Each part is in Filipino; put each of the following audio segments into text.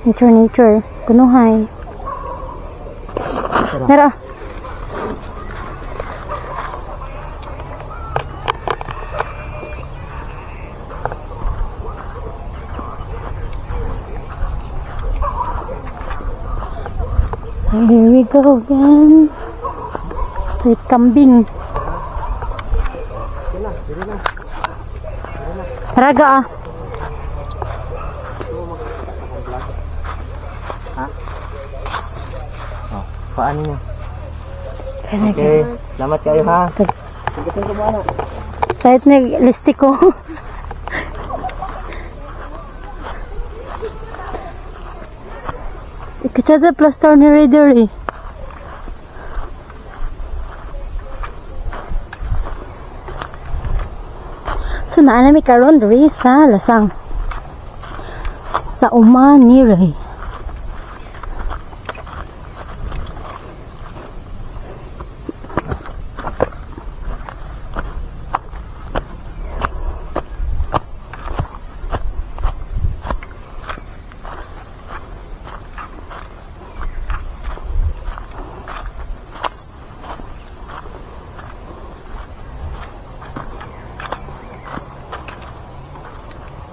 Nature. Kunuhay. Tara. Here we go again. Wait, kambing. Taraga ah. Ha? Oh, paano niya? Kaya Okay, salamat kayo ha. Kahit nag-listiko. Ikachada plaster ni Raider eh. So naanami karon diri sa Lasang. Sa uma ni Ray.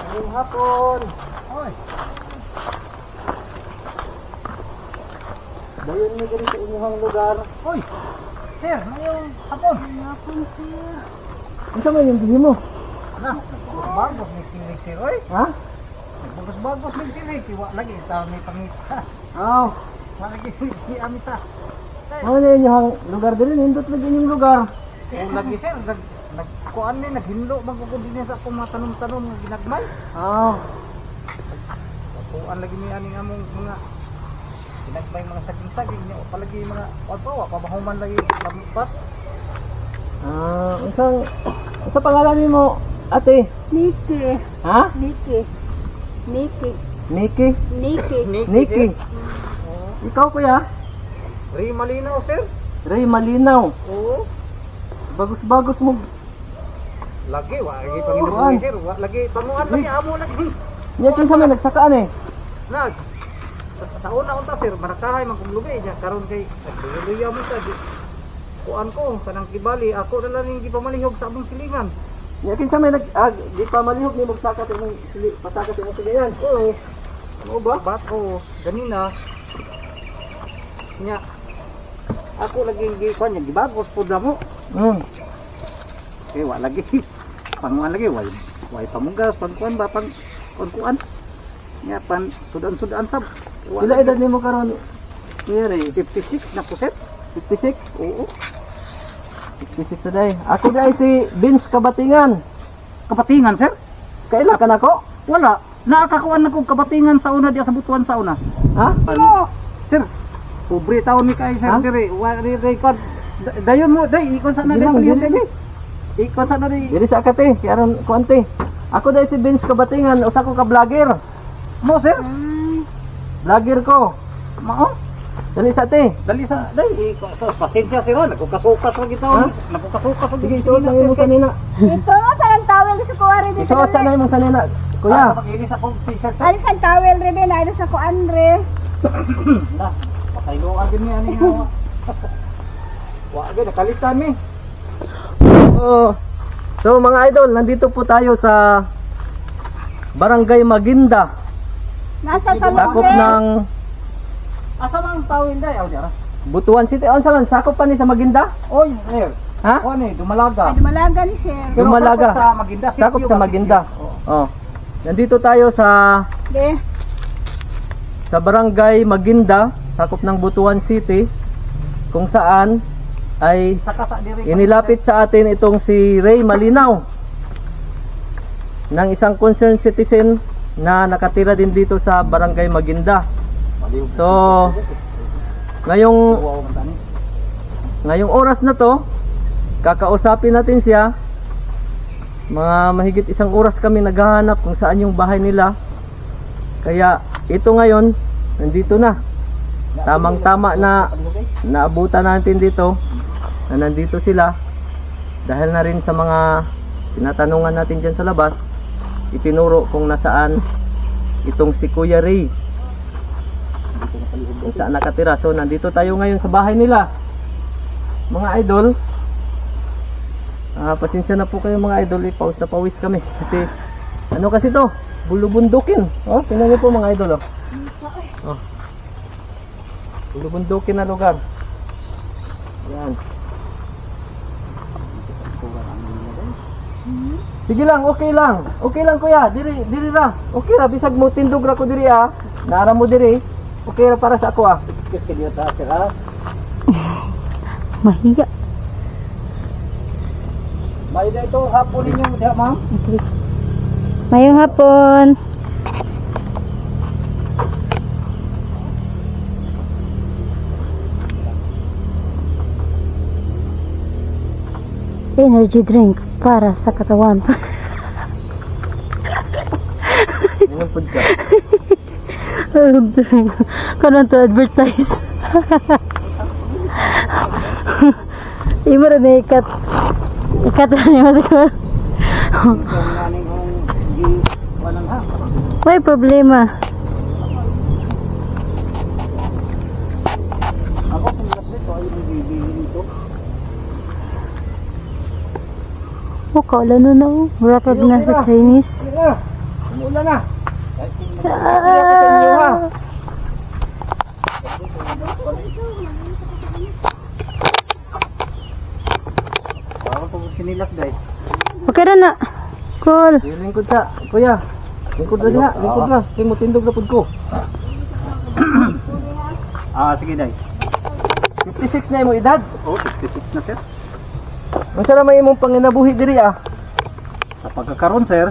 Ngayong hapon. Hoy. Dayon ni diri sa inyong lugar. Hoy. Sir, ngayong hapon. Hapon sir. Unsa man yung bili mo? Na, bagos mixing sir oy. Ha? Bagos mixing kiwa lagi ta may pangita. Oh. Lagi si amisa. Ano na yung lugar diri nindot lagi yung lugar. Oh, lagi sir, nagkuan ni naghinlo magugod din sa akong mga tanom-tanom nga ginagmay. Oo. Kuan lagi ni aning among mga ginagmay mga saging-saging niya palagi mga alpawa pabahuman lagi pagpas. Sa pangalan mo, ate? Niki. Ha? Niki. Niki. Niki? Niki. Niki. Ikaw kuya? Ray Malinaw sir. Ray Malinaw. Oo. Bagus-bagus mo. Lagi, lagi Panginoon sir. Lagi, panguan lagi, amo lagi. Niya kinsa man nagsakaan eh. Nag. Sa una-unta sir, marakahay man kung lugay niya. Karon kay, nagluya mo sa kuan ko, kanang kibali. Ako na lang yung gipamalihog sa among silingan. Niya kinsa man gipamalihog ni magsakat imong pasakat imong silingan. Oo. Ano ba? Bato, ganina. Niya. Ako lagi gikuan niya, gibagos pud mo. Eh, wala lagi. Panguan lagi, way pamugas, pangkuan ba, pangkuan. Nga, sudan-sudan sab. Ila edad ni mo karon? Ngayari? 56 na po, sir. 56? Oo. 56 na day. Ako guys, si Vince Kabatingan. Kabatingan, sir? Kailan ka na ko? Wala. Nakakakuan na kong kabatingan sa una, diya sa butuan sa una. Ha? Sir, pobre taon ni kay sir, dire. Dayon mo, day, ikon sa na day, ikon sa na day. Diri sa akate, karon kuante. Ako day si Vince Kabatingan, usa ko ka vlogger. Mo sir? Vlogger ko. Mao? Dali sa te. Dali sa day, pasensya sir, nagkukasukas ra gitaw. Nagkukasukas ra sige isuot na imong sanina. Ito sa nang towel sa kuwari dito. Isuot sa na imong sanina. Kuya, makinis akong t-shirt. Alis ang towel re ben, alis ako Andre. Na, patayloan din ni ani nga. Wa gyud nakalitan ni. So mga idol, nandito po tayo sa Barangay Maginda. Nasa Sakop ng Asa mang tawin day aw dira? Butuan City. Unsa man sakop pa ni sa Maginda? Oy, sir. Ha? Kuan ni Dumalaga. Ay, dumalaga ni sir. Pero Dumalaga. sakop sa Maginda City. Sakop sa Maginda. Oh. Nandito tayo sa Barangay Maginda, sakop ng Butuan City, kung saan ay inilapit sa atin itong si Ray Malinaw ng isang concerned citizen na nakatira din dito sa Barangay Maginda. So ngayong oras na to, kakausapin natin siya. Mga mahigit isang oras kami naghahanap kung saan yung bahay nila. Kaya ito ngayon, nandito na. Tamang-tama na naabutan natin dito. Na nandito sila. Dahil na rin sa mga tinatanungan natin dyan sa labas, itinuro kung nasaan itong si Kuya Ray. Kung saan nakatira. So nandito tayo ngayon sa bahay nila. Mga idol. Pasensya na po kayo mga idol. Pawis na pawis kami. Kasi ano kasi to? Bulubundukin. Oh, tingnan niyo po mga idol. Oh. Bulubundukin na lugar. Yan. Sige lang, okay lang. Okay lang kuya, diri ra. Okay ra bisag mo tindog ra ko diri ah. Naara mo diri. Okay ra para sa ako ah. Excuse ka diyo ta, sir ha? Mahiya. May na ito hapon ninyo, diha ma'am? Mayong hapon. Energy drink para sa katawan. Ingon pud ka. Drink. Kanon to advertise. Imo ra na ikat. Ikat na ni mo. May problema. Ako kung dito ay bibili ito. Kaulan na no. Rapid na sa Chinese. Sige na. Umulan na. Ako kung sinilas dai. Okay na na. Cool. Lingkod sa kuya. Lingkod ra diha, lingkod ra. Kay mo tindog ra pud ko. Sige dai. 56 na imong edad. Oh, 56 na sir. Unsa ra may imong panginabuhi diri ah? Sa pagkakaroon sir,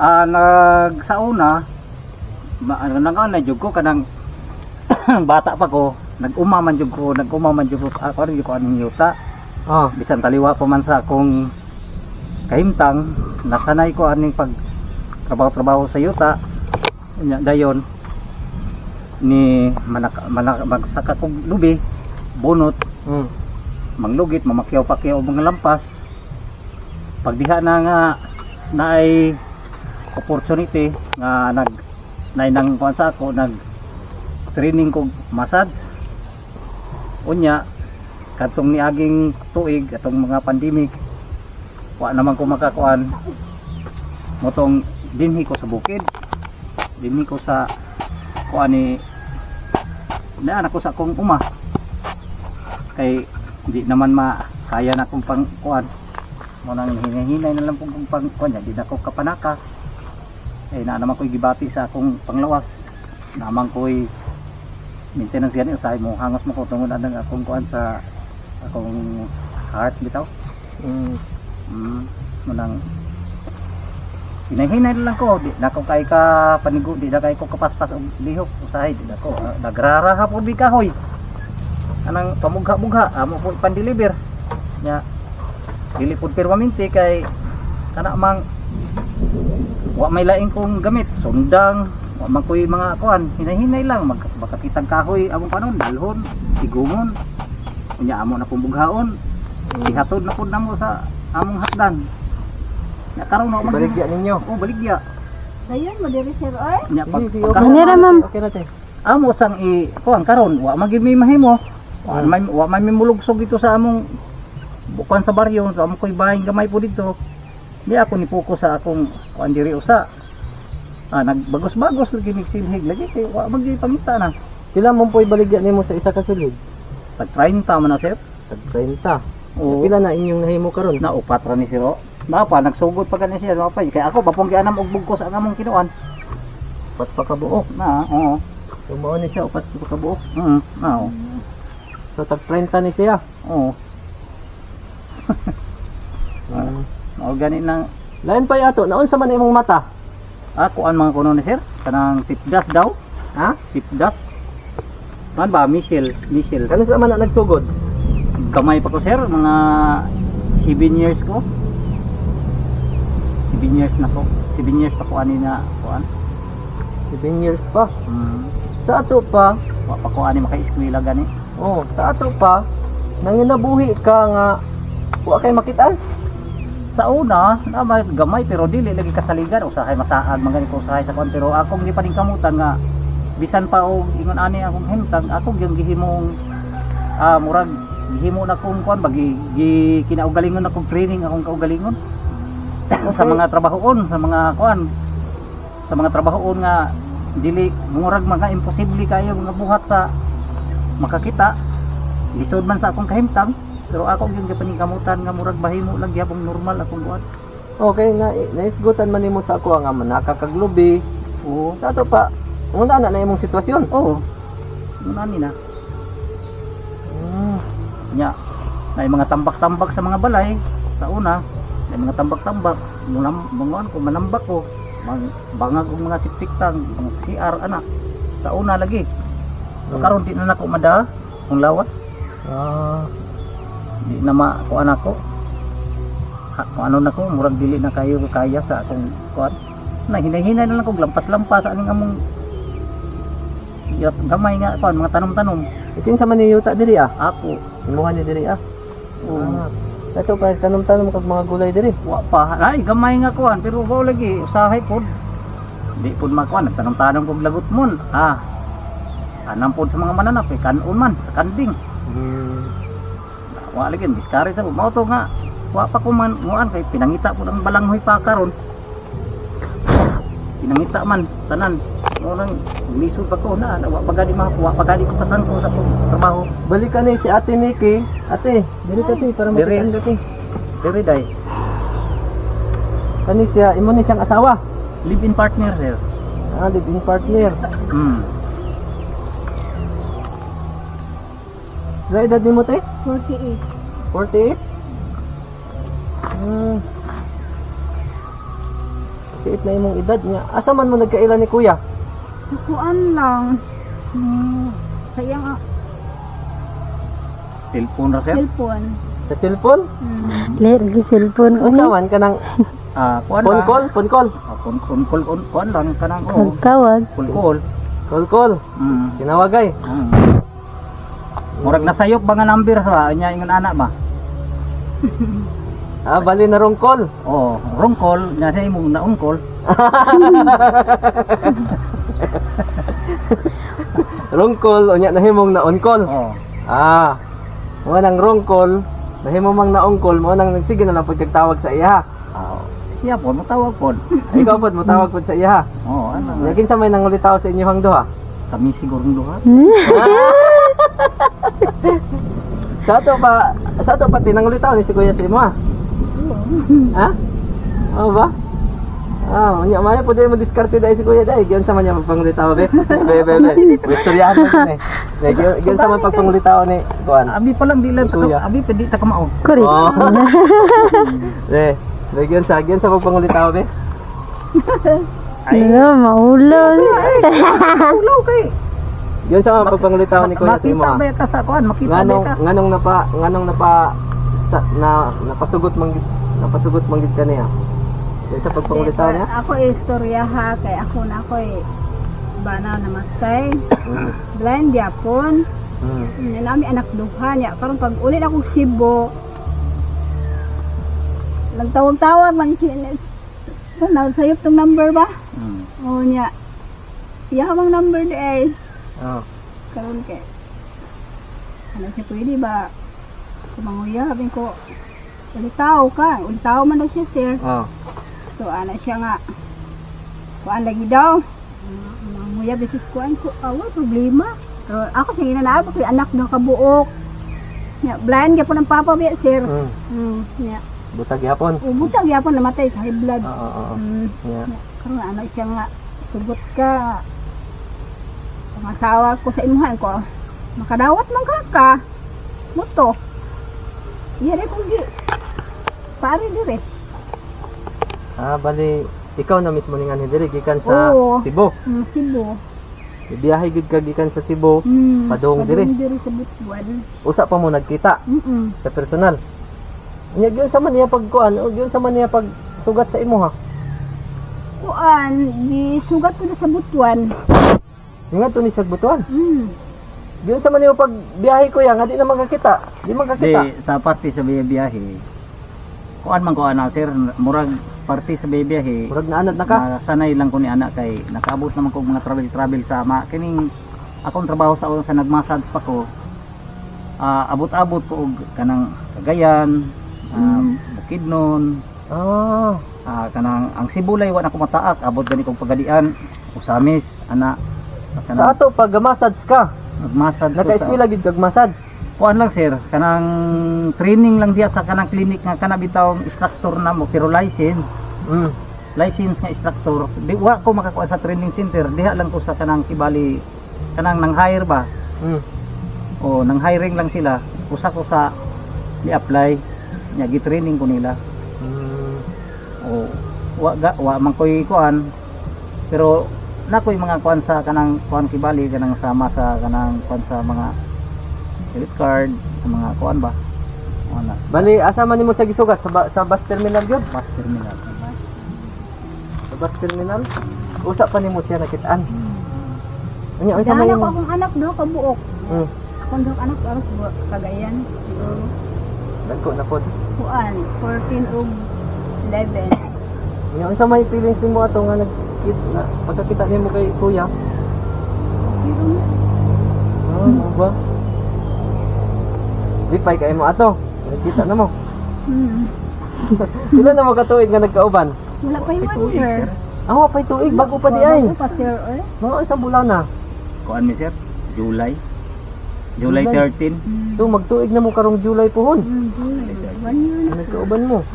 nagsauna, nanganay jud ko kanang bata pa ko, nag-umaman jud ko, ako rin ko aning yuta. Bisan taliwa pa man sa akong kahimtang, nasanay ko aning pag trabaho sa yuta. Dayon ni magsaka kog lubi, bunot, manglugit, mamakyaw-pakyaw mga lampas. Pag diha na nga naay opportunity nga nang kuan sa ako, nag training kog massage. Unya katong niaging tuig atong mga pandemic, wa naman ko makakuan. Motong dinhi ko sa bukid. Dinhi ko sa kuan ni naan ako sa akong uma. Kay di naman makaya na akong pang kuan. Mo nang hinahinay na lang kung pang kuan di na ko kapanaka. Eh na naman ko'y gibati sa akong panglawas. Naman ko'y maintenance yan usahay mo hangos mo ko tungod ang akong kuan sa akong heart bitaw. Mo nang hinahinay na lang ko, di na ko kay ka panigo, di na kay ko kapaspas og lihok usahay, di na ko nagraraha po di kahoy. Anang pamugha-mugha amo po ipan-deliver nya dili pud permanente kay kana mang wa may laing kong gamit sundang wa man koy mga kuan hinahinay lang makakitang kahoy among panon dalhon igumon unya amo na pumughaon ihatod na pud namo sa among hatdan nya karon na Baligya ninyo. baligya Dayon mo diri sir oy. nya Kanira ma'am. Okay na te. amo sang kuan karon wa magimi mahimo wa may mimulugsog dito sa among bukan sa baryo sa among koy bahay gamay po dito. Di ako ni focus sa akong kuan diri usa. Nagbagos-bagos lagi migsilhig lagi kay wa magdi pangita na. Pila mo po'y baligya nimo sa isa ka silid? Tag 30 man na sir. Tag 30. Oo. Pila na inyong nahimo karon? Na upat ra ni siro. Mapa nagsugod pa kani siya mapa kay ako papunggianam og bugkos ang among kinuan. Upat pa ka buok. Na, oo. So mao ni siya upat pa ka buok. Oo. So tag 30 ni siya. Oo. Mao gani nang Lain pa yato, naon sa man imong mata? ako ang mga kuno ni sir kanang tipdas daw. Ha? Tipdas. Man ba Michelle? Kano sa man na nagsugod? Kamay pa ko sir, mga 7 years ko. 7 years na ko. 7 years pa ko ani na kuan. 7 years pa. Sa ato pa, Wa pa ko ani maka-eskwela gani. sa ato pa, nanginabuhi ka nga wa kay makita. Sa una, na may gamay pero dili lagi kasaligan usahay masaad man gani ko usahay sa kuan pero akong gipaning kamutan nga bisan pa og ingon ani akong himtang ako gyud gihimong murag gihimo na kong kuan bagi kinaugalingon akong training akong kaugalingon sa mga trabahoon sa mga kuan sa mga trabahoon nga dili murag mga imposible kayo nga buhat sa makakita lisod man sa akong kahimtang pero ako gyud paningkamutan nga murag bahimo lang gyapon normal akong buhat. Okay, naisgutan man nimo sa ako nga nakakaglubi. Oo, sato pa. Una na imong sitwasyon. Oo. Una ni na. Nya, may mga tambak-tambak sa mga balay sa una, may mga tambak-tambak, mga ko manambak ko, bangag og mga siptiktang, mga CR ana. Sa una lagi. Karon di na nako mada ang lawat. Di na makuan ako. Kung ano na ko, murag dili na kayo kaya sa akong kuan. Na hinay-hinay na lang ko lampas-lampas aning among gamay nga kuan mga tanom-tanom. Itin sa maniyuta diri Ako, imuha ni diri oo. Ito pa tanom-tanom kag mga gulay diri. Wa pa. Ay, gamay nga kuan pero wa lagi usahay pod. Di pod makuan nagtanom-tanom kog lagot mon. Anam pod sa mga mananap kanon man sa kanding. Wa lagi discourage ako mao to nga. Wa pa ko man muan kay pinangita po ng balanghoy pa karon. Pinangita man tanan. Mo nang lisod pa ko na wa pagadi makuha pagadi ko pasan ko sa trabaho. Balikan ni si Ate Nikki. Ate, diri ka ti para Diri. makitaan ka ti. Diri day. Kani siya imo ni siyang asawa. Live-in partner sir. Live-in partner. Sa edad nimo te? 48. 48? 48 na imong edad niya. Asa man mo nagkaila ni kuya? Sukuan lang. Sayang Cellphone ra sir. cellphone. Sa cellphone? Lagi cellphone ko ni. Usawan ka ng Kuan phone lang. call? Phone call? Kuan lang kanang ko. Kagkawag. Call. Call call. Tinawagay. Murag nasayop ba nga number sa nya ingon anak ba? Bali na rong call. Oh, wrong call, nya sa imong naon call. Wrong call, unya nahimong na on call. Oh. Mo nang wrong call, nahimo mang na on call, mo nang nagsige na lang pagtawag sa iya. Siya po matawag po. Ikaw pod mo tawag pod sa iya. Oh, ano? Naging sa may nangulitaw sa inyo hang duha. Kami siguro duha. Sa to pa tinangulitaw ni si kuya sa imo ha? Oo ba? Unya maya po mo diskarte dahil si kuya dahil giyon sa man niya magpangulitaw be. Istoryahan mo ni. Giyon sa man pagpangulitaw ni kuan. Abi pa lang dilan to. Kuya. Abi pwede ta kamao. Correct. Giyon sa pagpangulitaw be. Ano, maulol. Ulaw kay. Giyon sa man pagpangulitaw ni kuya sa imo. Makita ba ka sa kuan? Makita ba ka? Nganong napasugot manggid ka niya. Diyan sa pagpangulitaw niya. Ako istorya ha, kay ako na ako bana namatay. Blind yapon. Nami anak duha niya. Karon pag ulit akong Cebu, nagtawag-tawag man siya. Nagsayop tong number ba? Oo niya. Iyahamang number di ay. Karon kay ano siya pwede ba? Kumanguya, sabi ko, ulitaw ka. Ulitaw man daw siya, sir. So, ana siya nga. Kuan lagi daw. Manguya, beses kuan ko. Wala problema. Pero ako siya ginanaan ko, anak daw kabuok. Blind, gyapon ang papa biya, sir. Butag yapon. Butag gyapon, namatay sa high blood. Yeah. Karon ano siya nga, sugot ka. Pangasawa ko sa imuhan ko. Makadawat man ka. Muto. Iya kung di. Pare dire. Bali ikaw na mismo ningan diri gikan sa Oo. Cebu. Cebu. Biyahe gid ka gikan sa Cebu. Padung dire. Padung dire sa Butuan. Usa pa mo nagkita sa personal. Nya gyud sa man niya pagkuan, o gyud sa man niya pag sugat sa imo ha. Kuan, di sugat ko na sa Butuan. Nga to ni sa Butuan. Gyud sa man niya pag biyahe ko ya nga di na magkakita. Di magkakita. Di sa parte sa biyahe. Kuan man ko ana sir, murag aparte sa bibiyahe. Murag na anad na ka. Sanay lang ko ni anak kay nakaabot naman ko mga travel sa kining akong trabaho sa nagmassage pa ko. Abot-abot ko og kanang Cagayan, Bukidnon. Kanang ang Sibulay wa na ko mataak, abot gani kong pagalian, Usamis, ana. Sa ato pag massage ka, nagmassage ko naka-eskwela gid kag massage. kuan lang sir, kanang training lang diya sa kanang clinic nga kana bitawng instructor na mo pero license. License nga instructor. Di wa ko makakuha sa training center, diha lang ko sa kanang Kibali, kanang nang hire ba. O nang hiring lang sila, usa ko sa i-apply, nya gi-training ko nila. O wa man koy kuan, pero nakoy mga kuan sa kanang kuan Kibali, kanang sama sa kanang kuan sa mga credit card, sa mga kuan ba. Ana. Bali asa man nimo sa gisugat sa bus terminal gyud? Bus terminal. Sa bus terminal. Usa pa nimo siya nakitaan. Unya unsa Dahil may ako akong anak do kabuok. Hmm. Akong do anak aros buok Cagayan. Siguro Dagko na pod. kuan 14 ug 11. Unya unsa may feelings nimo ato nga na pagkakita nimo kay kuya? Ano ba? Lipay kay mo ato. Nakita na mo. Pila na mo katuig nga nagkauban? Wala pa yung 1 year. Wa pay tuig bago pa di ay. Bago pa sir eh. Mga isang bulan na. Kuan mi sir, July 13. So magtuig na mo karong July pohon. 1 year na. Nagkauban mo.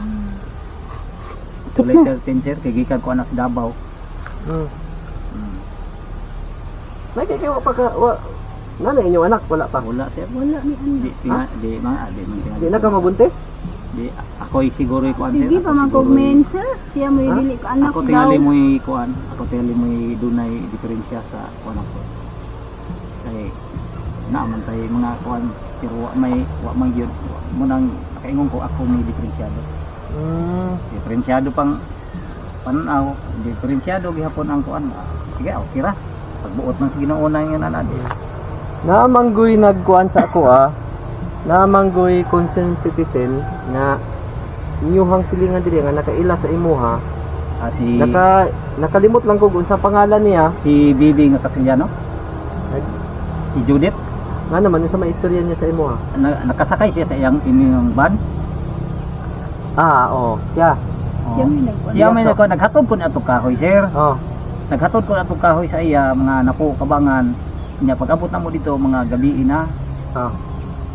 July 13 sir, kay gikan ko anak sa Davao. May kay wa pa ka nanay inyo anak wala pa. Wala sir. Wala ni Di ano. di man Di na ka mabuntis? Di ako siguro kuan sir. Sige pa man kog mensa. Siya mo dili ko anak Ako daw. tingali mo kuan, ako tingali mo dunay diferensya sa kuan ako. Kay naaman tay mga kuan pero wa man gyud mo nang kaingon ko ako may diferensyado. Diferensyado pang panaw, diferensyado gihapon ang kuan. Sige, okay ra. Pagbuot man sa Ginoo na yung nanadi. Namanggoy nagkuan sa ako namanggoy concerned citizen nga inyuhang silingan diri nga nakaila sa imuha. Si Nakalimot lang ko kung sa pangalan niya. si Bibi nga Kasilyano. Si Judith, Nga naman sa may istorya niya sa imuha. nakasakay siya sa iyang inyong van. Siya. Siya may nagkuan. Siya may naghatod ko na itong kahoy, sir. Naghatod ko na itong kahoy sa iya, mga napo kabangan. Nya pag-abot na mo dito, mga gabi na.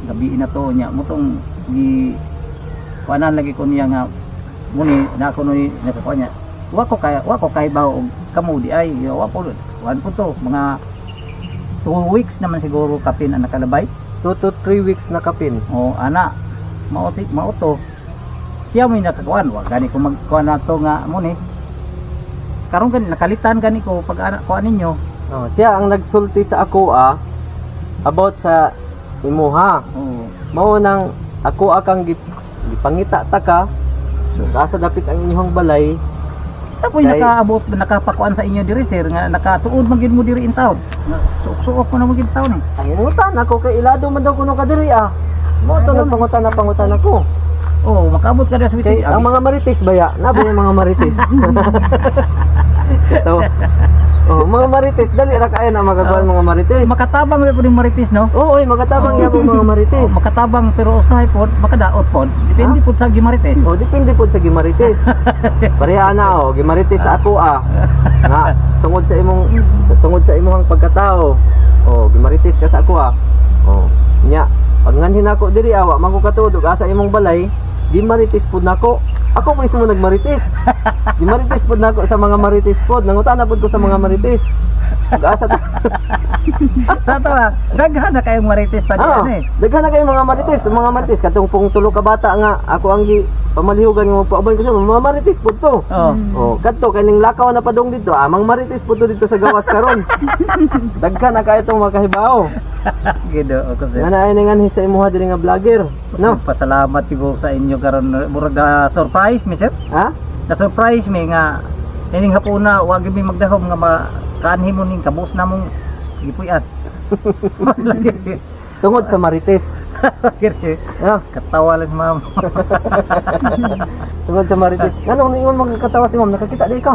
Gabi na to, nya mo tong kuanan lagi ko niya nga muni na ako no nakakuha niya. Wa ko kay bawo kamo di ay wa po to mga 2 weeks naman siguro kapin ang nakalabay. 2 to 3 weeks na kapin. Ana mao to. Siya mo nakakuan, wa gani ko magkuan nato nga muni. Karon gani nakalitan gani ko pag kuan ninyo. Siya ang nagsulti sa ako about sa imuha. Mao nang ako akang gipangita ta ka. So asa dapit ang inyong balay. Isa po nakaabot nakapakuan sa inyo diri sir nga nakatuod man gid mo diri in town. Suok ko na mo gid town eh. Ang ingutan ako kay ilado man daw kuno ka diri Mo to nagpangutan ako. Makabot ka na sa Kay ang mga marites baya, nabi yung mga marites. Ito. Mga marites dali ra kaayo na magagawa mga marites. Makatabang may pud marites no? Magatabang gyapon mga marites. Makatabang pero usahay pod makadaot pod. Depende pod sa gimarites. Depende pod sa gimarites. Pareha na gimarites ako nga tungod sa imong pagkatao. Gimarites ka sa ako nya pag nganhin ako diri wa man ko katuod asa imong balay, gimarites pod nako. Ako mismo nagmarites. Gimarites pod nako sa mga marites pod. Nangutana pod ko sa mga marites. Asa ta? Daghan na kayong marites pa diyan Daghan na kayong mga marites katong pong tulo ka bata nga ako ang pamalihugan nga paubay ko sa mga marites pod to. Kadto kaning lakaw na padong dito, amang marites pod to dito sa gawas karon. Daghan na kayo tong makahibaw. Ginoo ko sir. Ana ay nganhi sa imuha diri nga vlogger, no? Pasalamat siguro sa inyo karon murag surprise mi sir. Na-surprise mi nga ining hapuna wa gyud mi magdahom nga kaanhi mo ning kabus namong gipuyat. Tungod sa marites. Katawa lang ma'am. Tungod sa Marites. Anong ingon magkatawa si ma'am? Nakakita di ikaw?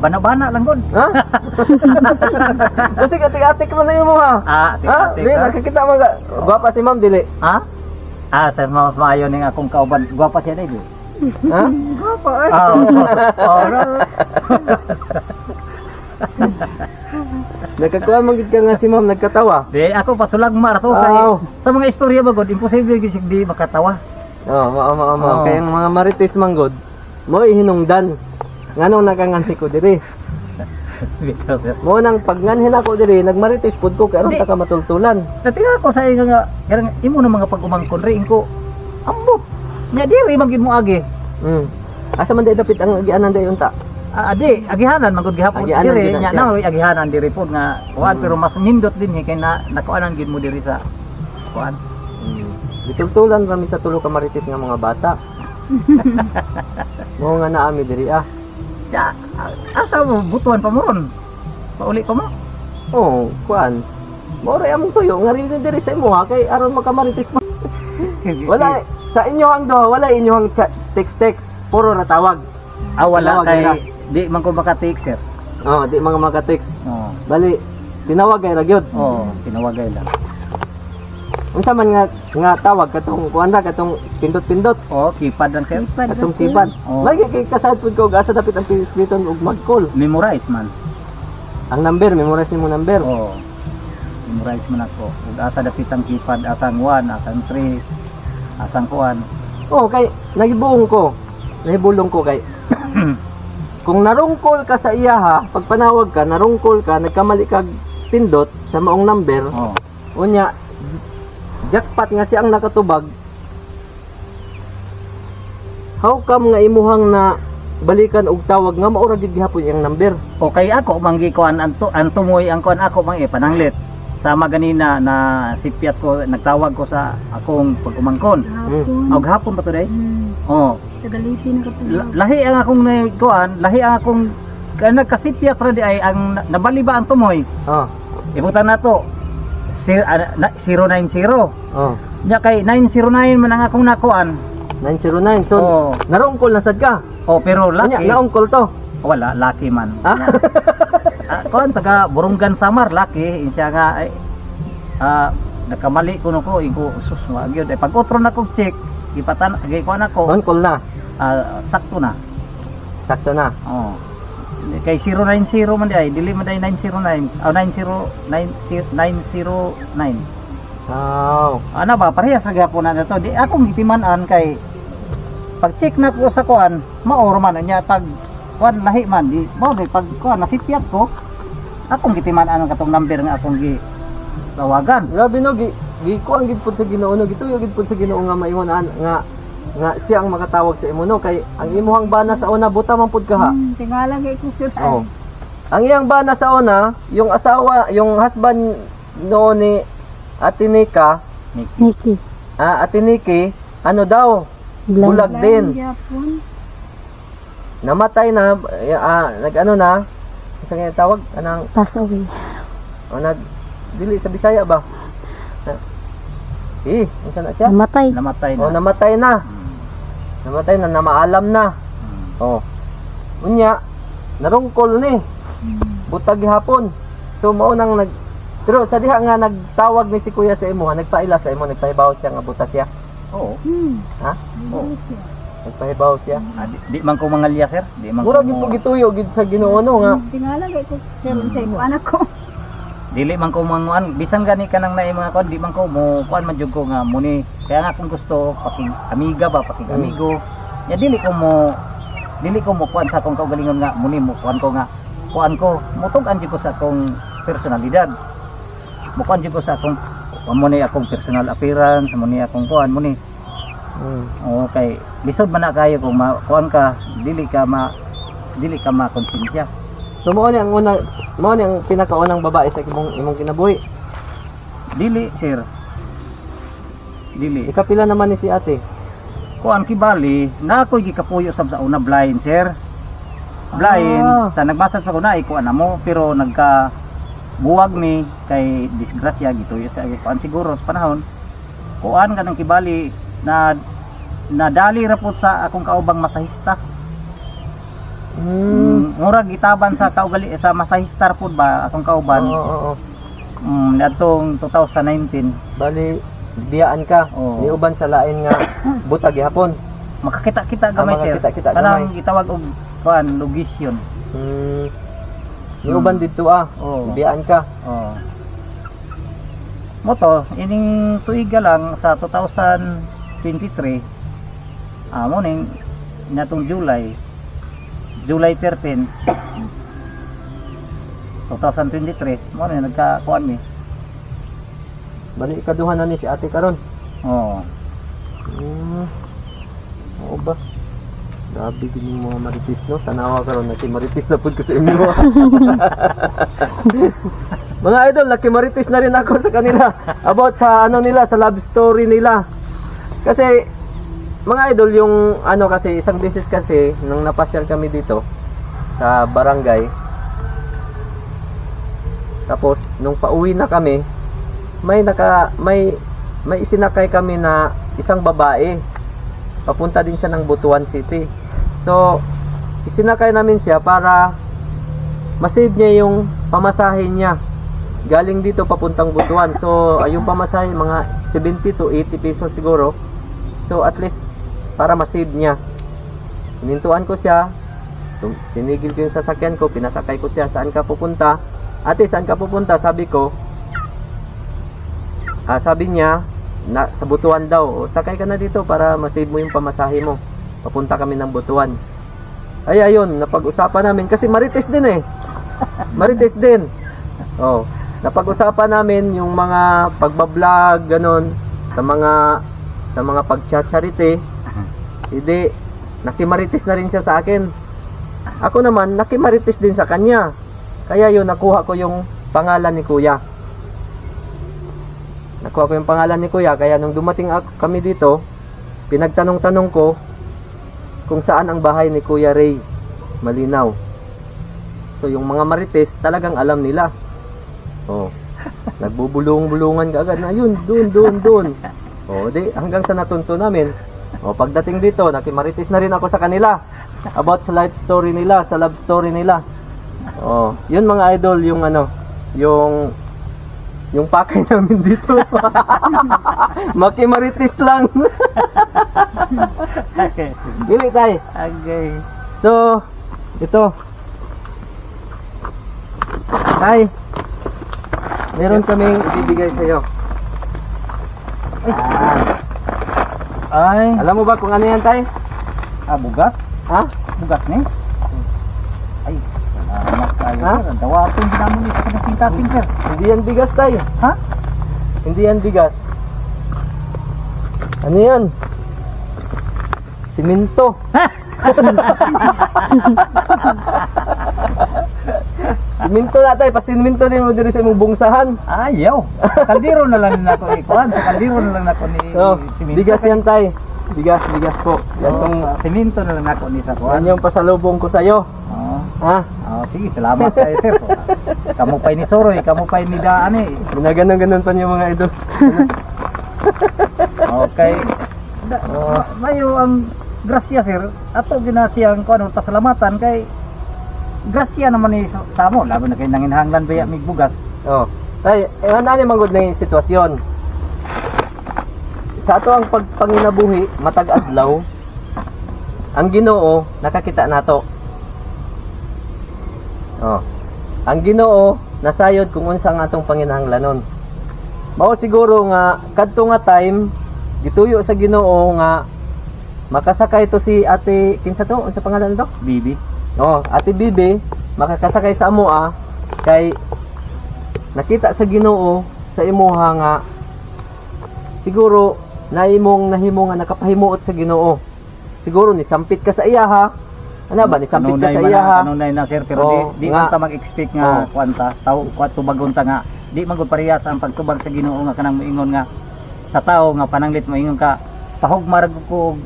Bana-bana lang gud. Ha? Kasi atik-atik man na yun mo ha. Atik-atik. Di, nakakita mo ka. Gwapa si ma'am, dili. Ha? Sa mga maayo ning akong kauban, gwapa siya dili. Ha? Opo. Nakakuha man gid ka nga si ma'am nagkatawa. Di ako pasulagmar to kay sa mga istorya ba gud imposible gid siya di makatawa. Oo. Kaya ang mga Marites manggod, mo ihinungdan. Nganong nakanganti ko diri. Mo nang pagnganhin ako diri, nagmarites pud ko kay aron ta ka matultulan. Natinga ko sa iyo nga, karang imo na mga pag-umangkon rin ko. Ambo. Nya diri man gid mo agi. Asa man day dapit ang agianan day unta? Adi, agihanan man gud gihapon Agianan diri gid na nya siya. na agihanan diri pod nga kuan pero mas nindot din kay nakuanan gid mo diri sa kuan. Ditultulan kami sa tulo ka Marites nga mga bata. Mo nga naami diri ah. Ya, asa mo butuan pa mo ron? Pauli pa mo? Oh, kuan. Mo ray among tuyo nga rin diri sa imo ha kay aron makamarites mo. Wala sa inyo ang duha, wala inyo ang text puro ra tawag. Wala Tinawag kay nila. di man ko maka-text sir. Di mga maka-text. Oh. Bali tinawag ay ra gyud. Tinawagay lang. Unsa man nga tawag katong kuan ra katong pindot-pindot. Keypad lang sir. Katong keypad. Lagi kay kasad pud ko asa dapit ang pisliton ug mag-call. Memorize man. Ang number, memorize nimo number. Memorize man ako. Ug asa dapit ang keypad, asang 1, asang 3, asang kuan. Kay nagibulong ko kay kung narungkol ka sa iya ha, pag panawag ka, narungkol ka, nagkamali kag pindot sa maong number. Unya jackpot nga siyang nakatubag. How come nga imuhang na balikan og tawag nga maura gid gihapon iyang number? Kay ako manggi kuan anto moy ang kuan ako mang pananglit. Sama ganina na sipiat ko nagtawag ko sa akong pag-umangkon. Og hapon pa to day. Tagaliti na kapag. Lahi ang akong kuan, lahi ang akong nagkasipiat ra di ay ang nabali ba ang tumoy. Ibutan nato 090. Nya kay 909 man ang akong nakuan. 909. So narungkol na sad ka. Pero lucky. Naungkol to. Wala, lucky man. Kuan taga Burunggan Samar, lucky insya nga ay nakamali kuno ko ingo sus wa gyud ay pag utro na kog check ipatan gay kuan ako. Naungkol na. Sakto na. Sakto na. Kay 090 man di ay dili man di 909 909. Ano ba parehas sa gyapon na to. Di akong gitiman-an kay pag check na ko sa kuan, maor man nya pag kuan lahi man di mo pag kuan nasipyat ko. Akong gitiman-an ang katong number nga akong tawagan. Grabe no kuan gid pud sa Ginoo no, gituyo gid pud sa Ginoo nga maihonan nga siya ang makatawag sa imo no kay ang imuhang bana sa una buta man pud ka ha. Tingala kay ko sir. Ang iyang bana sa una, yung asawa, yung husband noon ni Ate Nika, Nikki. Ate Nikki, ano daw? Bulag din. Namatay na, nag-ano na, isa nga tawag, anang, Pass away. dili sa Bisaya ba? Isa na siya? Namatay. Namatay na. Namatay na. Namatay na, namaalam na. Unya, narungkol ni. Butag gihapon. So mao nang pero sa diha nga nagtawag ni si kuya sa imo, nagpaila sa imo, nagpahibaw siya nga buta siya. Ha? Nagpahibaw siya. Di man ko mangalya sir. Di man Mura gid mo gituyo gid sa Ginoo no nga. Tingala kay ko sir sa imo anak ko. Dili man ko manguan bisan gani kanang naay mga kon di man ko mo kuan man jud ko nga muni kaya nga kung gusto paking amiga ba paking amigo ya dili ko mo kuan sa akong kaugalingon nga muni mo kuan ko mutugan jud ko sa akong personalidad mo kuan jud ko sa akong muni akong personal appearance muni akong kuan muni okay lisod man na kayo kung kuan ka dili ka makonsensya. So mo ni ang pinakaunang babae sa imong kinabuhi. Dili sir. Dili. Ikapila naman ni si ate. Kuan kibali na ako'y gikapuyo sa una blind sir. Blind sa nagbasa sa kuna kuan na mo pero nagka buwag mi kay disgrasya gituyo sa kuan siguro sa panahon. Kuan kanang kibali na nadali ra pud sa akong kaubang masahista. Murag gitaban sa kaugali sa masahista pud ba akong kauban. Oo. Adtong 2019. Bali biyaan ka. Oo. Ni uban sa lain nga butag gihapon. Makakita-kita gamay sir. Makakita-kita Kanang gamay. gitawag og kuan logisyon. Ni uban dito Oo. biyaan ka. Oh. Moto, ining tuiga lang sa 2023. Mo ning natong July 13 2023 mo ning nagka-kuan mi. Bali ikaduhan na ni si ate karon. Oo. Oo ba? Grabe gini mga maritis no. Tanawa karon na kay maritis na pud ko sa inyo. Mga idol, laki maritis na rin ako sa kanila about sa ano nila, sa love story nila. Kasi mga idol, yung ano kasi isang beses kasi nung napasyal kami dito sa barangay. Tapos nung pauwi na kami, may isinakay kami na isang babae. Papunta din siya ng Butuan City. So, isinakay namin siya para masave niya yung pamasahe niya. Galing dito papuntang Butuan. So, yung pamasahe mga 70 to 80 pesos siguro. So, at least para masave niya. Hinintuan ko siya. Tinigil ko yung sasakyan ko. Pinasakay ko siya. Saan ka pupunta? Ate, saan ka pupunta? Sabi ko. Sabi niya, sa Butuan daw. Sakay ka na dito para masave mo yung pamasahe mo. Papunta kami ng Butuan. Ay, ayun. Napag-usapan namin. Kasi marites din eh. Marites din. Oh. Napag-usapan namin yung mga pagbablog, ganun, sa mga pag-charity. Hindi, nakimarites na rin siya sa akin. Ako naman, nakimarites din sa kanya. Kaya yun, nakuha ko yung pangalan ni Kuya. Nakuha ko yung pangalan ni Kuya. Kaya nung dumating kami dito, pinagtanong-tanong ko kung saan ang bahay ni Kuya Ray. Malinaw. So yung mga marites, talagang alam nila. Oh, nagbubulong-bulungan ka agad na yun, doon. Oh, di hanggang sa natunto namin. Oh, pagdating dito, nakimarites na rin ako sa kanila about sa life story nila, sa love story nila. Oh, yun mga idol, yung ano, yung pakay namin dito. Makimarites lang. Dili tay. Okay. So, ito. Tay. Meron kaming ibibigay sa iyo. Ay, Alam mo ba kung ano yan, tay? bugas? Ha? Bugas ni? Ay, salamat kayo Ha? sir. Dawa akong ginamon ni sa kanasing sir. Hindi yan bigas, tay. Ha? Hindi yan bigas. Ano yan? Siminto. Siminto na, tay. Pasiminto din mo diri sa imong bungsahan. Ayaw. Kaldero na lang nako ikuan. Sa kaldero na lang nako ni Oh, siminto. bigas yan, tay. Bigas po. Yan tong Siminto na lang nako ni sa kuan. yan yung pasalubong ko sa iyo. Oh. Ha? Oh, sige, salamat kayo sir. Kamu pa'y ni Soroy, kamu pa'y ni Daan eh. Ginaganon-ganon pa niyo mga idol. Okay. Mayo ang grasya sir. Ato ginasiyang kuan pasalamatan kay grasya naman ni sa amo, laban na kay nanginhanglan baya mig bugas. Oh. Tay, ano ni manggod na yung sitwasyon? Sa ato ang pagpanginabuhi matag adlaw, ang Ginoo nakakita nato. Oh. Ang Ginoo nasayod kung unsa ang atong panginahanglanon. Mao siguro nga kadto nga time gituyo sa Ginoo nga makasakay to si Ate kinsa to? Unsa pangalan nito? Bibi. Oh, Ate Bibi makakasakay sa amoa kay nakita sa Ginoo sa imuha nga siguro nahimo nga nakapahimuot sa Ginoo. Siguro ni sampit ka sa iya ha. Ano ba ni sampit ka sa iya ha? Kanunay na sir pero Oh, di nga. man ta mag-expect nga kwanta tao kwat tubagon ta nga di man gud parehas ang pagtubag sa Ginoo nga kanang moingon nga sa tao nga pananglit moingon ka pahugmar ko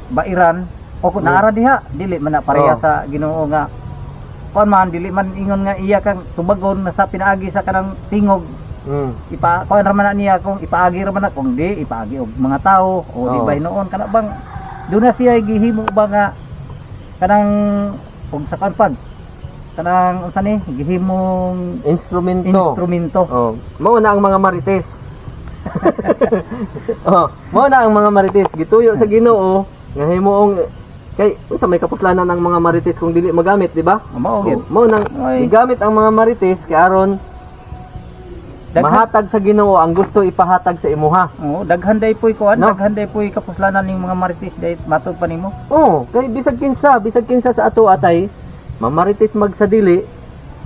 bairan o kung naara diha dili man na pareha sa Ginoo nga kuan man dili man ingon nga iya kang tubagon sa pinaagi sa kanang tingog kuan ra man na niya kung ipaagi ra man na kung di ipaagi og mga tao o di Oo. ba noon kana bang doon na siya gihimo ba nga kanang kung sa kanpag kanang unsa ni gihimong instrumento. Oh, mao na ang mga marites. Oh, mao na ang mga marites gituyo sa Ginoo nga himuong kay unsa may kapuslanan ang mga marites kung dili magamit, di ba? Mao gid. Mao nang gigamit ang mga marites kay aron mahatag sa Ginoo ang gusto ipahatag sa imuha. Oo, daghan day puy kuan, No? daghan day puy kapuslanan ning mga marites day matod pa nimo. Oh, kay bisag kinsa sa ato atay mamarites magsadili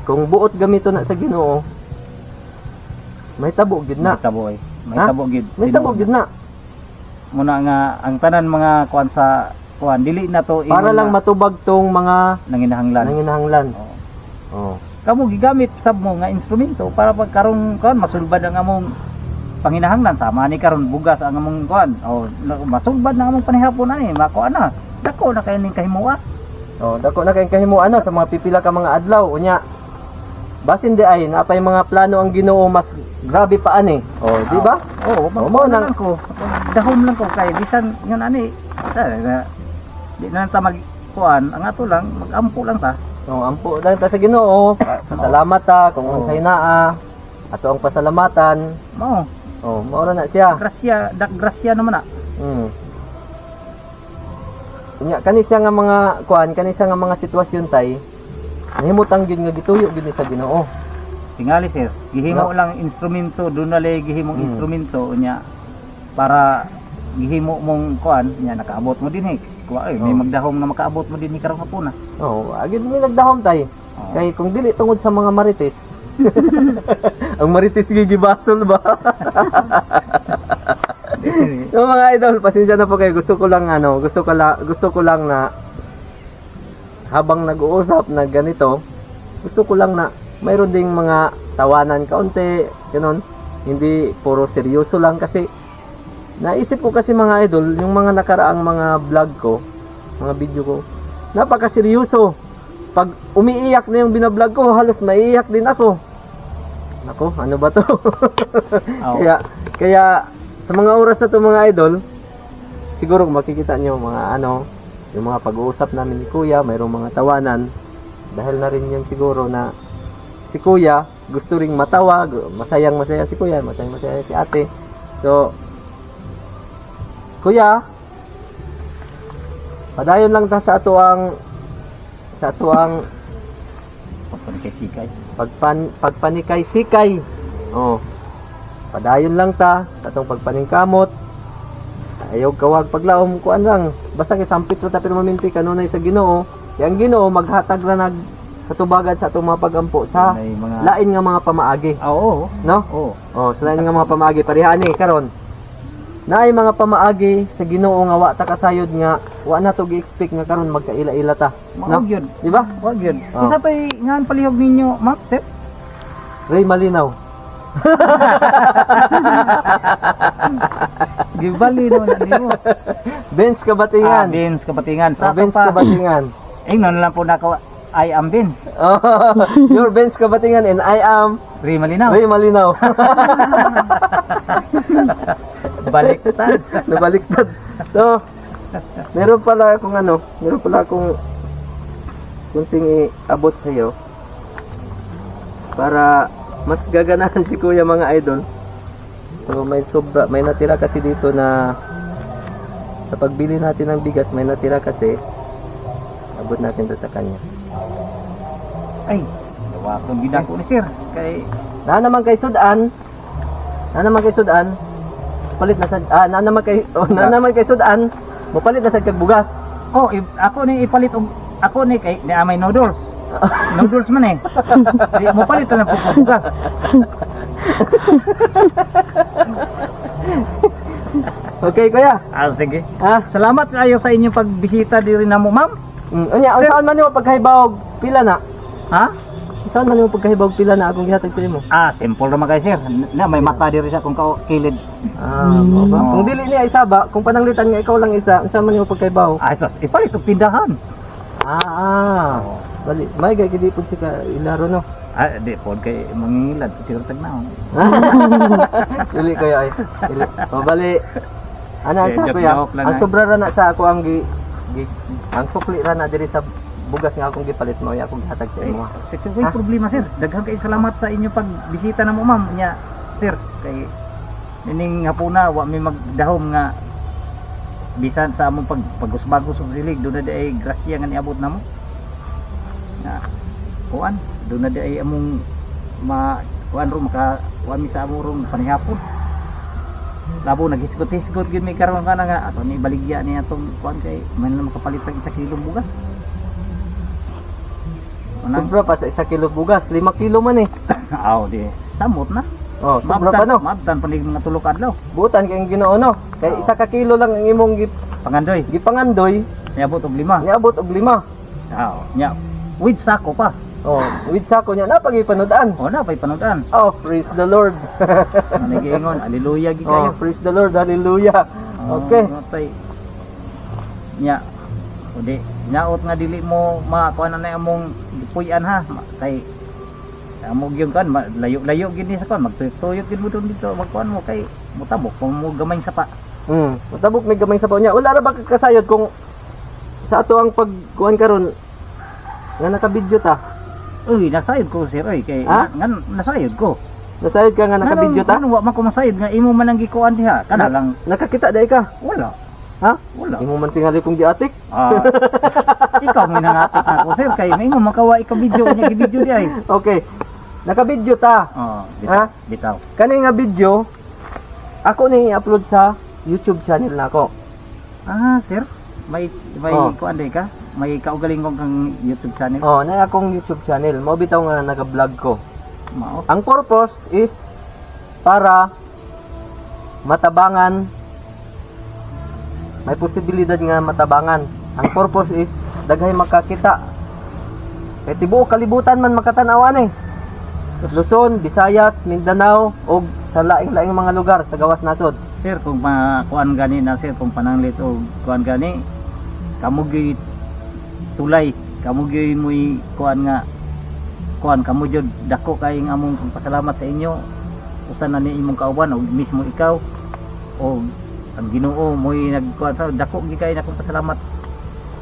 kung buot gamito na sa Ginoo. May tabo gid na. May tabo ay. May Ha? tabo gid. May tabo gid na. Muna nga ang tanan mga kuan sa kuan dili na to Para lang matubag tong mga nanginahanglan. nanginahanglan. Oo. Oh. Kamo gigamit sab mo nga instrumento para pag karon kuan masulbad ang among panginahanglan sama ni karon bugas ang among kuan. Oh, masulbad na among panihapon ani, mako ana. Dako na kay ning kahimuwa. Oh, dako na kayong kahimuan sa mga pipila ka mga adlaw unya. Basin di ay napay mga plano ang Ginoo mas grabe pa ani. Oh, di ba? Oo, mo mo nang- lang ko. Dahom lang ko kay bisan yun ani. Di na ta mag kuan, ang ato lang magampo lang ta. Oh, ampo lang ta sa Ginoo. Salamat ta kung unsay naa. Ato ang pasalamatan. Mao, Oh, mao na siya. grasya naman na. Unya kani siya nga mga kuan, kani siya nga mga sitwasyon tay. Nahimutang gyud nga gituyo gyud ni sa Ginoo. Tingali sir, gihimo No. lang instrumento, doon na lay gihimong Mm. instrumento nya para gihimo mong kuan nya nakaabot mo din kuha may Oh. magdahom na makaabot mo din karong hapon na. Oh, agad mi nagdahom tay. Oh. Kay kung dili tungod sa mga marites. Ang marites gigibasol ba? So mga idol, pasensya na po kayo. Gusto ko lang na habang nag-uusap na ganito, gusto ko lang na mayroon ding mga tawanan kaunti, ganun. Hindi puro seryoso lang kasi naisip ko kasi mga idol, yung mga nakaraang mga vlog ko, mga video ko, napaka-seryoso. Pag umiiyak na yung binablog ko, halos maiiyak din ako. Nako, ano ba to? Oh. Kaya sa mga oras na to mga idol, siguro makikita nyo mga yung mga pag-uusap namin ni Kuya, mayroong mga tawanan. Dahil na rin yan siguro na si Kuya gusto ring matawa, masaya si Kuya, masaya si Ate. So, Kuya, padayon lang ta sa ato ang Pagpanikay-sikay. pagpanikay-sikay. Oh. Padayon lang ta katong pagpaningkamot. Ayaw kawag paglaom kuan lang. Basta kay sampit ra ta pero maminti kanunay sa Ginoo. Kaya ang Ginoo maghatag ra nag katubagan sa atong mga pagampo sa May mga lain nga mga pamaagi, Oo. no? Oo. Oh, sa lain nga mga pamaagi parihani karon. Naay mga pamaagi sa Ginoo nga wa ta kasayod nga wa na to gi-expect nga karon magkaila-ila ta. Mao No? gyud. Di ba? Wag yun. Oh. Isa pa'y ngan palihog ninyo, map, sir? Ray Malinaw. Gibali no na nimo. Benz Kabatingan. Vince Kapatingan. Sa Benz pa. Kabatingan. Ingnon lang po nako I am Vince. Oh, your Benz Kabatingan and I am Ray Malinaw. Ray Malinaw. Baliktad. Nabaliktad. So, meron pala akong kunting iabot sa iyo para mas gaganahan si Kuya mga idol. So, may natira kasi dito na sa pagbili natin ng bigas, may natira kasi abot natin to sa kanya. Ay, dawa kong bidako ni sir. Kay Na naman kay Sudan, palit na sa na naman kay Sudan, mapalit na sa kagbugas. ako ni ipalit og ako ni kay ni amay noodles. Noodles man eh. Di mo palit na po bugas. Okay, Kuya. Sige. Ha? Salamat kayo sa inyong pagbisita diri namo, ma'am. Unya, saan man nimo pagkahibawog pila na? Ha? Saan man nimo pagkahibawog pila na akong gihatag sa imo? Simple naman kayo sir. Na may mata diri sa kung kilid. Ba? Kung dili niya isa ba, kung pananglitan nga ikaw lang isa, saan man nimo pagkahibawog? Sos, ipalit og tindahan. Bali, may gay gidi pud si ka ilaro no. Di po kay mangingilad siguro tagnaon. Dili kayo ay. Dili. O bali, Ana sa kuya, joke lang, ang ay. sobra ra na sa ako ang ang sukli ra na diri sa bugas nga akong gipalit mo, ya akong gihatag sa imo. Sir, kay problema sir. Daghang kay salamat sa inyo pagbisita namo ma'am nya. Sir, kay nining hapuna wa mi magdahom nga bisan sa among pagusbagos og silig do na di ay grasya nga niabot namo. Na kuan, do na di ay among kuan ro maka kuan mi sa among rong panihapon. Labo nagisgot-hisgot gyud mi karon kana nga ato ni baligya ni atong kuan kay man na makapalit tag 1 kilo bugas. Sobra pa sa 1 kilo bugas, 5 kilo man eh. Aw di. Samot na. Oh, sobra pa no. Mabtan panig mga tulo ka adlaw. Butan kay ang Ginoo no. Kay 1 ka kilo lang ang imong Pangandoy. gipangandoy, Niabot og 5. niabot og 5. Aw, nya. With sako pa. Oh, with sako niya napagipanodan. O na pay panudan. Oh, praise the Lord. Nagiingon, haleluya gi Oh, kayo. praise the Lord. Hallelujah. Okay. Tay. Nya. Udi, nyaot nga dili mo makuan na among puy-an ha. Kay amo gyud kan layo-layo gid ni sa kon magtuyok gid mo dito magkuan mo kay mutabok kung mo gamay sa pa. Matabok may gamay sa pao niya. Wala ra ba kakasayod kung sa ato ang pagkuhan karon nga naka-video ta? Uy, nasayod ko sir oy kay Ha? ngan nasayod ko. Nasayod ka nga naka-video ta? Ano wa man ko masayod nga imo man ang gikuan diha. Kana lang Nakakita dai ka? wala. Ha? Wala. Imo man tingali kong giatik? Ah. Ikaw may nangatik na ako sir kay may mo makawa ika video nya gi-video di ay. Okay. Naka-video ta. Oh, Ha? bitaw. Kani nga video ako ni i-upload sa YouTube channel nako. Ah, sir. May Oh. kuan day ka? May kaugaling kong kang YouTube channel. Oh, na akong YouTube channel. Mao bitaw nga naga-vlog ko. Mao. Ang purpose is para matabangan, may posibilidad nga matabangan. Ang purpose is daghay makakita. Kay tibuok kalibutan man makatan-awan eh. Luzon, Visayas, Mindanao ug sa laing-laing mga lugar sa gawas nasod. Sir, kung kuan gani na sir, kung pananglit o kuan gani, kamugi tulay, kamugi mo'y kuan nga kuan kamo jud dako kay ang among pasalamat sa inyo. Usa na ni imong kauban o mismo ikaw o ang Ginoo mo'y nagkuan sa dako gi kay nakong pasalamat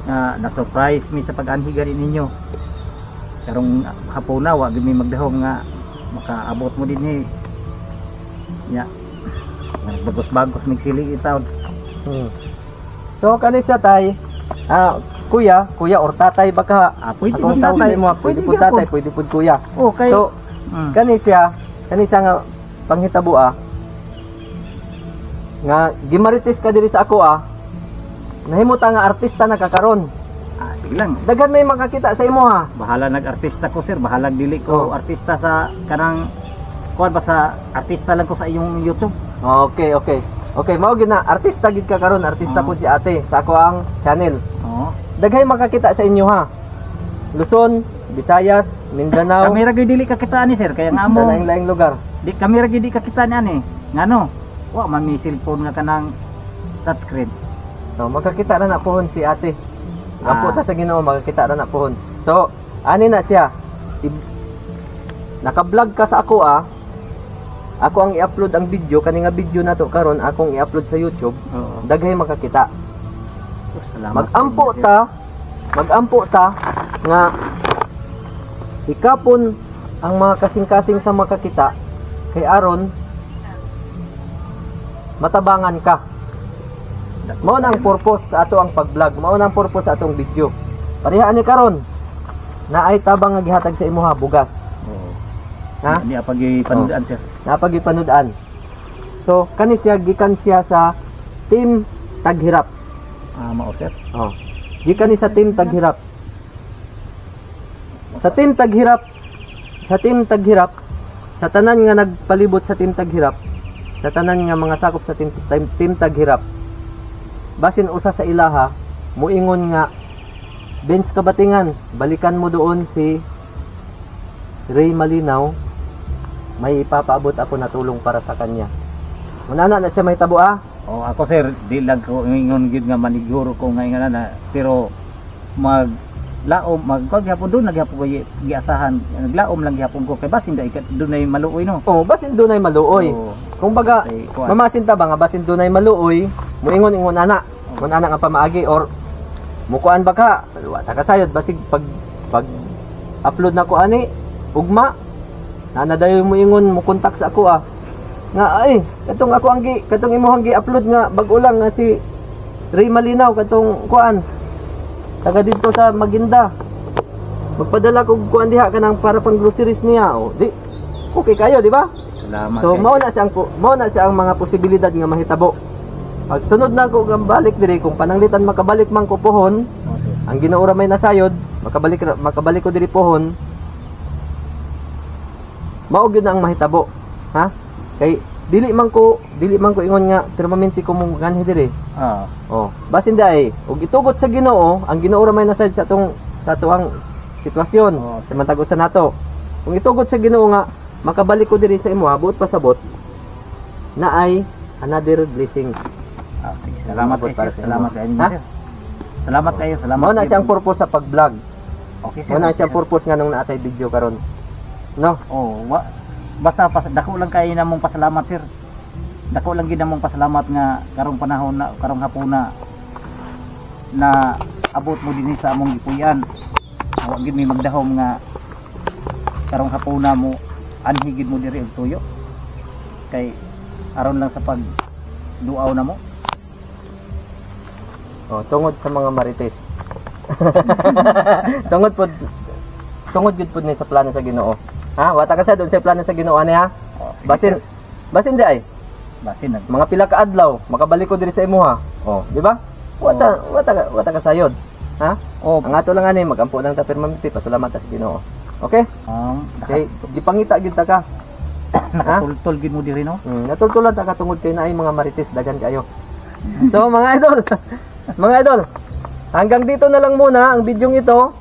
na na-surprise mi sa pag-anhi gani ninyo. Karong hapon na wa gyud mi magdahom nga makaabot mo dinhi. Ya. Bagos-bagos migsili itaw. So kani siya tay, kuya or tatay baka Pwede akong po tatay tatay. mo, pwede po tatay, pwede po kuya. Okay. So kani siya nga panghitabo nga gimarites ka diri sa ako nahimota nga artista na kakaron. Sige lang. Daghan may makakita sa imo ha. Bahala nag-artista ko sir, bahala dili ko Oh. artista sa kanang kuan ba sa artista lang ko sa iyong YouTube. Okay, okay. Okay, mao gid na artista gid ka karon, artista Oh. po si ate sa ako ang channel. Oo. Daghay makakita sa inyo ha. Luzon, Visayas, Mindanao, Kamera gyud dili ka kita ni sir, kaya nga sa mo laing-laing lugar. di kamera gyud di ka kita ni ani. Ngano? Wa man mi cellphone nga kanang touchscreen. So, makakita ra na pohon si ate. Ampo Ah. ta sa Ginoo makakita ra na pohon. So, ani na siya. Naka-vlog ka sa ako Ako ang i-upload ang video, kani nga video na to karon akong i-upload sa YouTube. Oo. Daghay makakita. Salamat. Mag-ampo ta nga ikapon ang mga kasing-kasing sa makakita kay aron matabangan ka. Mao na ang purpose sa ato ang pag-vlog, mao na ang purpose sa atong video. Pareha ni karon na ay tabang nga gihatag sa imuha bugas. Oo. Ha? Hindi apag ipanudan sir. Napagipanood-an. So kani siya gikan siya sa Team Taghirap. Mao sir. Oh. Gikan ni sa Team Taghirap. Sa Team Taghirap, sa tanan nga nagpalibot sa Team Taghirap, sa tanan nga mga sakop sa Team Taghirap, basin usa sa ilaha, muingon nga, Benz Kabatingan, balikan mo doon si Ray Malinaw, may ipapaabot ako na tulong para sa kanya. Munana na siya may tabo Oh, ako sir, di lang ko ingon gid nga maniguro ko nga ingana na pero naglaom magkon gyapon doon nagyapon ko giasahan naglaom lang gyapon ko kay basin dai doon ay maluoy no. Oh, basin dunay maluoy. Oo. Kung baga, Ay, kuwan. mamasin ta ba nga basin dunay maluoy, muingon-ingon ana. Mun ana nga pamaagi or mukuan ba ka? Wa ta kasayod basig pag upload na ko ani ugma. Nadayon mo ingon mo kontak sa ako Nga ay, katong ako katong imong gi-upload nga bag-o lang nga si Ray Malinaw katong kuan. Taga dito sa Maginda. Magpadala ko kuan diha kanang para pang groceries niya. O, di okay kayo, di ba? Salamat. So kayo. mao na siya ang mga posibilidad nga mahitabo. Pag sunod na ko balik diri kung pananglitan makabalik man ko pohon, Okay. ang Ginoo ra may nasayod, makabalik ko diri pohon. Mao gyud na ang mahitabo. Ha? Kay dili man ko ingon nga permanente ko mong ganhi diri. Oh, basin day ug itugot sa Ginoo, ang Ginoo ra may nasayod sa tuang sitwasyon. Oo. Sa matagusan nato. Kung itugot sa Ginoo nga makabalik ko diri sa imo buot pasabot na ay another blessing. Okay. Salamat Umabot kayo, para sir. sa Salamat inyo. kayo. Ha? Sir. Salamat kayo. Salamat. Mao na kayo. siyang purpose sa pag-vlog. Okay, sir. Mao na siyang purpose nga nung naatay video karon. No? Oh, basta dako lang kayo namong pasalamat, sir. Dako lang gid namong pasalamat nga karong panahon na karong hapuna na abot mo dinhi sa among gipuy-an. Wa gid mi magdahom nga karong hapuna mo anhigid mo diri og tuyo. Kay aron lang sa pag duaw na mo. Oh, tungod sa mga marites. tungod gud pud ni sa plano sa Ginoo. Ha? Wata ka sa doon sa plano sa Ginoo ani ha? Basin di ay. Basin nag Mga pila ka adlaw, makabalik ko diri sa imo ha. Oh, di ba? Wata ka sayod. Ha? oh, Ang ato lang ani magampo lang ta permanente pasalamat ta sa Ginoo. Okay? Okay, gipangita gid ta ka. nakatultol gid mo diri no. Natultulan ta ka tungod kay naay mga marites dagan kayo. So mga idol, mga idol, hanggang dito na lang muna ang bidyong ito.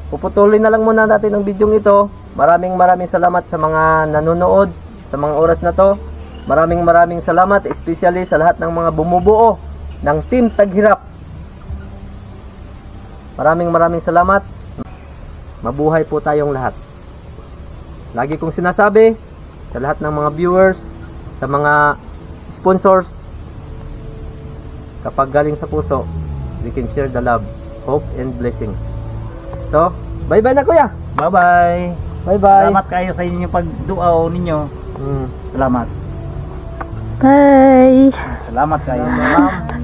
Puputulin na lang muna natin ang bidyong ito. Maraming salamat sa mga nanonood sa mga oras na to. Maraming salamat especially sa lahat ng mga bumubuo ng Team Taghirap. Maraming salamat. Mabuhay po tayong lahat. Lagi kong sinasabi sa lahat ng mga viewers, sa mga sponsors, kapag galing sa puso, we can share the love, hope, and blessings. So, bye-bye na kuya. Bye-bye. Bye-bye. Salamat kayo sa inyong pagduaw ninyo. Salamat. Bye. Salamat kayo. Ma'am.